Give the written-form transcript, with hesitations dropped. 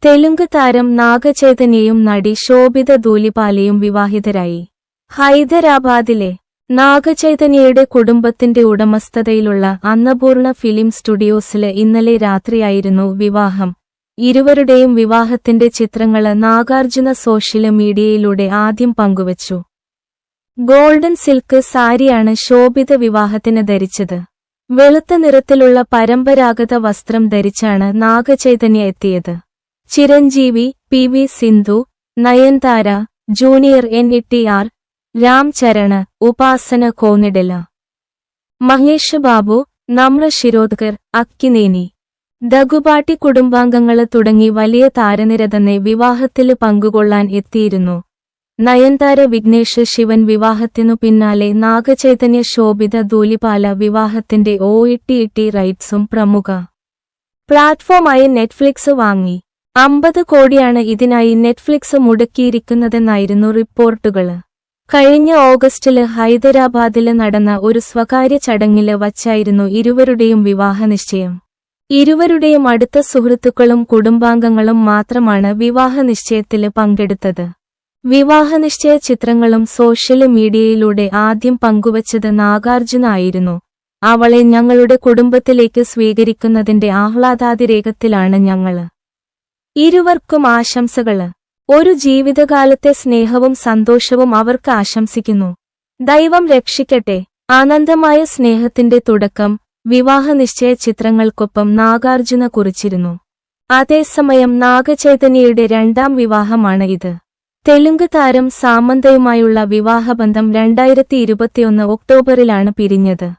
തെലുങ്ക് താരം നാഗചൈതന്യയും നടി ശോഭിത ധൂലിപാലയും വിവാഹിതരായി. ഹൈദരാബാദിലെ നാഗചൈതന്യയുടെ കുടുംബത്തിന്റെ ഉടമസ്ഥതയിലുള്ള അന്നപൂർണ ഫിലിം സ്റ്റുഡിയോസില് ഇന്നലെ രാത്രിയായിരുന്നു വിവാഹം. ഇരുവരുടെയും വിവാഹത്തിന്റെ ചിത്രങ്ങള് നാഗാർജുന സോഷ്യല് മീഡിയയിലൂടെ ആദ്യം പങ്കുവച്ചു. ഗോൾഡൻ സിൽക്ക് സാരിയാണ് ശോഭിത വിവാഹത്തിന് ധരിച്ചത്. വെളുത്ത നിറത്തിലുള്ള പരമ്പരാഗത വസ്ത്രം ധരിച്ചാണ് നാഗചൈതന്യ എത്തിയത്. Chiranjeevi, P V. Sindhu, Nayanthara, Junior NTR, Ram Charan, Upasana Konidela, Mahesh Babu, Namrata Shirodkar, Akkineni, Daggubati കുടുംബാംഗങ്ങള് തുടങ്ങി വലിയ താരനിര തന്നെ വിവാഹത്തില് പങ്കുകൊള്ളാൻ എത്തിയിരുന്നു. നയൻതാര വിഘ്നേഷ് ശിവൻ വിവാഹത്തിനു പിന്നാലെ നാഗചൈതന്യ ശോഭിത ധൂലിപാല വിവാഹത്തിന്റെ OTT റൈറ്റ്സും പ്രമുഖ പ്ലാറ്റ്ഫോമായ നെറ്റ്ഫ്ലിക്സ് വാങ്ങി. 50 കോടിയാണ് ഇതിനായി നെറ്റ്ഫ്ലിക്സ് മുടക്കിയിരിക്കുന്നതെന്നായിരുന്നു റിപ്പോർട്ടുകള്. കഴിഞ്ഞ ഓഗസ്റ്റില് ഹൈദരാബാദില് നടന്ന ഒരു സ്വകാര്യ ചടങ്ങില് വച്ചായിരുന്നു ഇരുവരുടെയും വിവാഹനിശ്ചയം. ഇരുവരുടെയും അടുത്ത സുഹൃത്തുക്കളും കുടുംബാംഗങ്ങളും മാത്രമാണ് വിവാഹനിശ്ചയത്തില് പങ്കെടുത്തത്. വിവാഹനിശ്ചയ ചിത്രങ്ങളും സോഷ്യല് മീഡിയയിലൂടെ ആദ്യം പങ്കുവച്ചത് നാഗാർജുന ആയിരുന്നു. അവളെ ഞങ്ങളുടെ കുടുംബത്തിലേക്ക് സ്വീകരിക്കുന്നതിന്റെ ആഹ്ലാദാതിരേകത്തിലാണ് ഞങ്ങള്. ഇരുവർക്കും ആശംസകള്. ഒരു ജീവിതകാലത്തെ സ്നേഹവും സന്തോഷവും അവർക്ക് ആശംസിക്കുന്നു. ദൈവം രക്ഷിക്കട്ടെ. ആനന്ദമായ സ്നേഹത്തിന്റെ തുടക്കം വിവാഹനിശ്ചയ ചിത്രങ്ങൾക്കൊപ്പം നാഗാർജുന കുറിച്ചിരുന്നു. അതേസമയം നാഗചൈതന്യയുടെ രണ്ടാം വിവാഹമാണ് ഇത്. തെലുങ്ക് താരം സാമന്തയുമായുള്ള വിവാഹബന്ധം 2021 ഒക്ടോബറിലാണ് പിരിഞ്ഞത്.